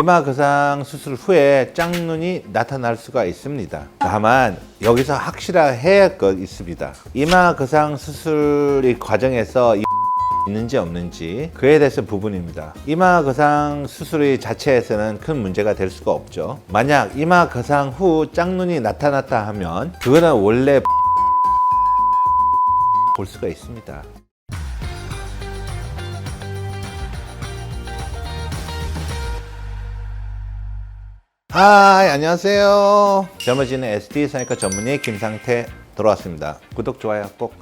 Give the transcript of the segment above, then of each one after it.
이마 거상 수술 후에 짝눈이 나타날 수가 있습니다. 다만 여기서 확실해야 할 것 있습니다. 이마 거상 수술의 과정에서 있는지 없는지 그에 대해서 부분입니다. 이마 거상 수술의 자체에서는 큰 문제가 될 수가 없죠. 만약 이마 거상 후 짝눈이 나타났다 하면 그거는 원래 볼 수가 있습니다. 안녕하세요. 젊어지는 SD 성형외과 전문의 김상태 돌아왔습니다. 구독, 좋아요 꼭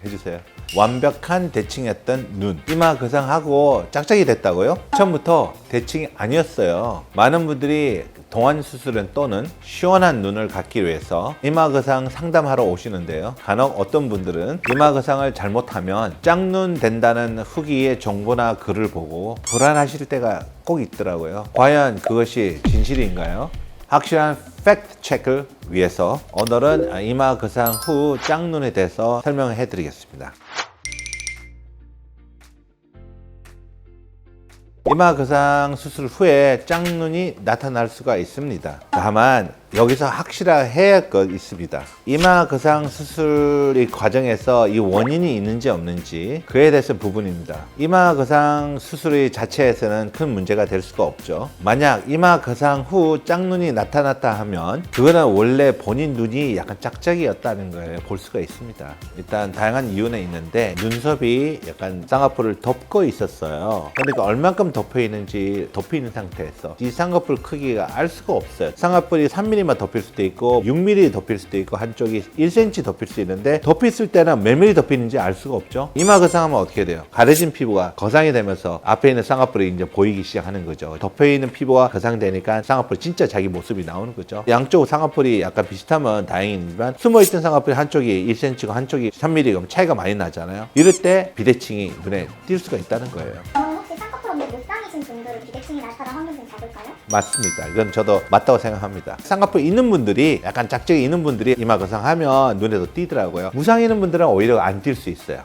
해주세요. 완벽한 대칭이었던 눈, 이마 거상하고 짝짝이 됐다고요? 처음부터 대칭이 아니었어요. 많은 분들이 동안 수술은 또는 시원한 눈을 갖기 위해서 이마 거상 상담하러 오시는데요. 간혹 어떤 분들은 이마 거상을 잘못하면 짝눈 된다는 후기의 정보나 글을 보고 불안하실 때가 꼭 있더라고요. 과연 그것이 진실인가요? 확실한 팩트 체크를 위해서 오늘은 이마 거상 후 짝눈에 대해서 설명해 드리겠습니다. 이마 거상 수술 후에 짝눈이 나타날 수가 있습니다. 다만 여기서 확실해야 할 것 있습니다. 이마 거상 수술의 과정에서 이 원인이 있는지 없는지 그에 대해서 부분입니다. 이마 거상 수술의 자체에서는 큰 문제가 될 수가 없죠. 만약 이마 거상 후 짝눈이 나타났다 하면 그거는 원래 본인 눈이 약간 짝짝이였다는 걸 볼 수가 있습니다. 일단 다양한 이유는 있는데 눈썹이 약간 쌍꺼풀을 덮고 있었어요. 그러니까 얼만큼 덮여 있는지 덮여 있는 상태에서 이 쌍꺼풀 크기가 알 수가 없어요. 쌍꺼풀이 3mm만 덮일 수도 있고 6mm 덮일 수도 있고 한쪽이 1cm 덮일 수 있는데 덮였을 때는 몇 mm 덮이는지 알 수가 없죠. 이마 거상하면 어떻게 돼요? 가려진 피부가 거상이 되면서 앞에 있는 쌍꺼풀이 이제 보이기 시작하는 거죠. 덮여 있는 피부가 거상되니까 쌍꺼풀 진짜 자기 모습이 나오는 거죠. 양쪽 쌍꺼풀이 약간 비슷하면 다행이지만 숨어있던 쌍꺼풀 한쪽이 1cm고 한쪽이 3mm 그럼 차이가 많이 나잖아요. 이럴 때 비대칭이 눈에 띌 수가 있다는 거예요. 혹시 쌍꺼풀 없는 물상이신 분들은 비대칭이 나타날 확률이 좀 작을까요? 맞습니다. 이건 저도 맞다고 생각합니다. 쌍꺼풀 있는 분들이 약간 짝짝이 있는 분들이 이마 거상하면 눈에도 띄더라고요. 무상 있는 분들은 오히려 안 띌 수 있어요.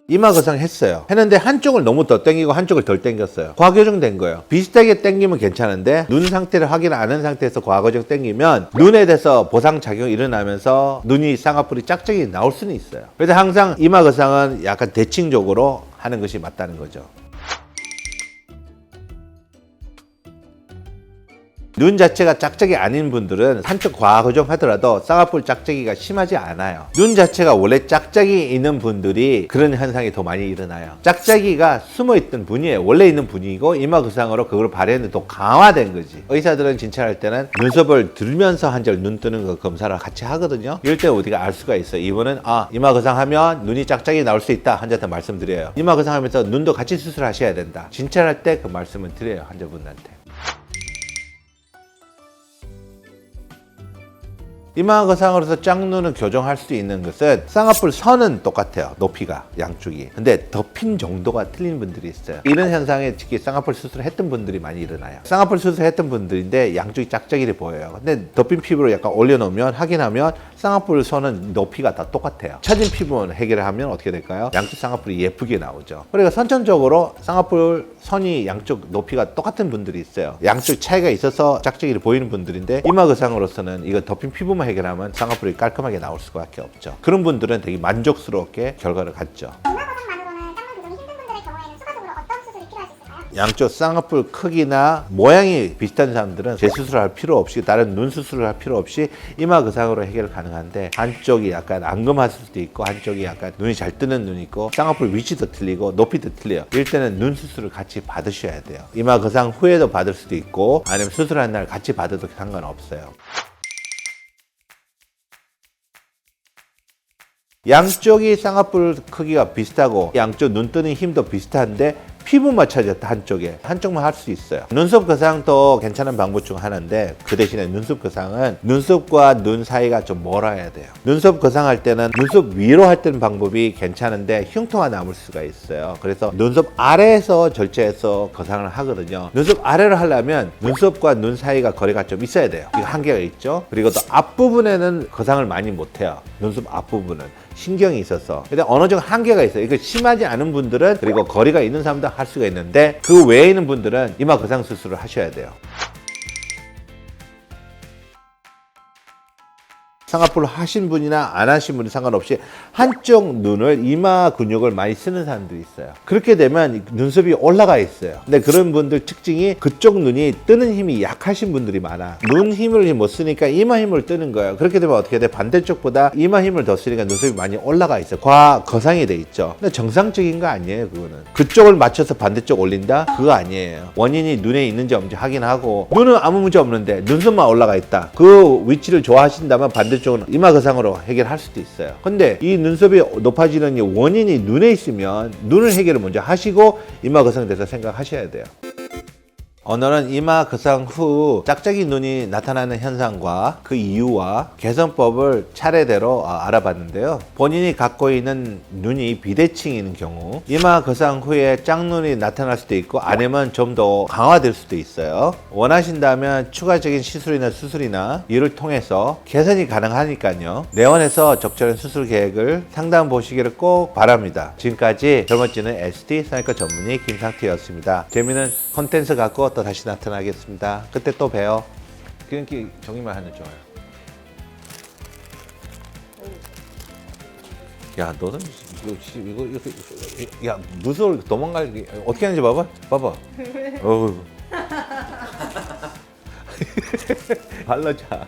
이마 거상 했어요. 했는데 한쪽을 너무 더 당기고 한쪽을 덜 당겼어요. 과교정 된 거예요. 비슷하게 당기면 괜찮은데 눈 상태를 확인 안 한 상태에서 과교정 당기면 눈에 대해서 보상작용이 일어나면서 눈이 쌍꺼풀이 짝짝이 나올 수는 있어요. 그래서 항상 이마 거상은 약간 대칭적으로 하는 것이 맞다는 거죠. 눈 자체가 짝짝이 아닌 분들은 한쪽 과거정 하더라도 쌍꺼풀 짝짝이가 심하지 않아요. 눈 자체가 원래 짝짝이 있는 분들이 그런 현상이 더 많이 일어나요. 짝짝이가 숨어있던 분이에요. 원래 있는 분이고 이마 거상으로 그걸 발현이 더 강화된 거지. 의사들은 진찰할 때는 눈썹을 들면서 한 절 눈 뜨는 거 검사를 같이 하거든요. 이럴 때 우리가 알 수가 있어요. 이분은 이마 거상하면 눈이 짝짝이 나올 수 있다. 환자한테 말씀드려요. 이마 거상하면서 눈도 같이 수술하셔야 된다. 진찰할 때 그 말씀을 드려요. 환자분한테. 이마 거상으로서 짝눈을 교정할 수 있는 것은 쌍꺼풀 선은 똑같아요. 높이가 양쪽이. 근데 덮인 정도가 틀린 분들이 있어요. 이런 현상에 특히 쌍꺼풀 수술을 했던 분들이 많이 일어나요. 쌍꺼풀 수술을 했던 분들인데 양쪽이 짝짝이를 보여요. 근데 덮인 피부를 약간 올려놓으면 확인하면 쌍꺼풀 선은 높이가 다 똑같아요. 처진 피부만 해결하면 어떻게 될까요? 양쪽 쌍꺼풀이 예쁘게 나오죠. 그러니까 선천적으로 쌍꺼풀 선이 양쪽 높이가 똑같은 분들이 있어요. 양쪽 차이가 있어서 짝짝이를 보이는 분들인데 이마 거상으로서는 이거 덮인 피부만 해결하면 쌍꺼풀이 깔끔하게 나올 수밖에 없죠. 그런 분들은 되게 만족스럽게 결과를 갖죠. 이마 거상만으로는 짝눈 교정이 힘든 분들의 경우에는 추가적으로 어떤 수술이 필요할 수 있을까요? 양쪽 쌍꺼풀 크기나 모양이 비슷한 사람들은 재수술을 할 필요 없이 다른 눈 수술을 할 필요 없이 이마 거상으로 해결 가능한데 한쪽이 약간 앙금할 수도 있고 한쪽이 약간 눈이 잘 뜨는 눈이 있고 쌍꺼풀 위치도 틀리고 높이도 틀려요. 이럴 때는 눈 수술을 같이 받으셔야 돼요. 이마 거상 후에도 받을 수도 있고 아니면 수술한 날 같이 받아도 상관없어요. 양쪽이 쌍꺼풀 크기가 비슷하고 양쪽 눈 뜨는 힘도 비슷한데 피부만 처졌다 한쪽만 할 수 있어요. 눈썹 거상도 괜찮은 방법 중 하나인데 그 대신에 눈썹 거상은 눈썹과 눈 사이가 좀 멀어야 돼요. 눈썹 거상할 때는 눈썹 위로 할 때는 방법이 괜찮은데 흉터가 남을 수가 있어요. 그래서 눈썹 아래에서 절제해서 거상을 하거든요. 눈썹 아래로 하려면 눈썹과 눈 사이가 거리가 좀 있어야 돼요. 이거 한계가 있죠. 그리고 또 앞부분에는 거상을 많이 못해요. 눈썹 앞부분은 신경이 있어서. 근데 어느 정도 한계가 있어요. 이거 심하지 않은 분들은, 그리고 거리가 있는 사람도 할 수가 있는데, 그 외에 있는 분들은 이마 거상 수술을 하셔야 돼요. 쌍꺼풀 하신 분이나 안 하신 분이 상관없이 한쪽 눈을 이마 근육을 많이 쓰는 사람들이 있어요. 그렇게 되면 눈썹이 올라가 있어요. 근데 그런 분들 특징이 그쪽 눈이 뜨는 힘이 약하신 분들이 많아. 눈 힘을 못 쓰니까 이마 힘을 뜨는 거예요. 그렇게 되면 어떻게 돼? 반대쪽보다 이마 힘을 더 쓰니까 눈썹이 많이 올라가 있어. 거상이 돼 있죠. 근데 정상적인 거 아니에요, 그거는. 그쪽을 맞춰서 반대쪽 올린다? 그거 아니에요. 원인이 눈에 있는지 없는지 확인하고, 눈은 아무 문제 없는데 눈썹만 올라가 있다. 그 위치를 좋아하신다면 반대쪽은 이마 거상으로 해결할 수도 있어요. 근데 이 눈썹이 높아지는 이 원인이 눈에 있으면 눈을 해결을 먼저 하시고 이마 거상에 대해서 생각하셔야 돼요. 오늘은 이마 거상 후 짝짝이 눈이 나타나는 현상과 그 이유와 개선법을 차례대로 알아봤는데요. 본인이 갖고 있는 눈이 비대칭인 경우 이마 거상 후에 짝눈이 나타날 수도 있고, 아니면 좀 더 강화될 수도 있어요. 원하신다면 추가적인 시술이나 수술이나 이를 통해서 개선이 가능하니까요. 내원해서 적절한 수술 계획을 상담 보시기를 꼭 바랍니다. 지금까지 젊어지는 ST 성형외과 전문의 김상태였습니다. 재미있는 콘텐츠 갖고 또 다시 나타나겠습니다. 그때 또 봬요. 그러니까 정리만 하는 좋아요. 야, 너는 이거 야, 무서워. 도망갈 어떻게 하는지 봐봐. 어우. 발라자.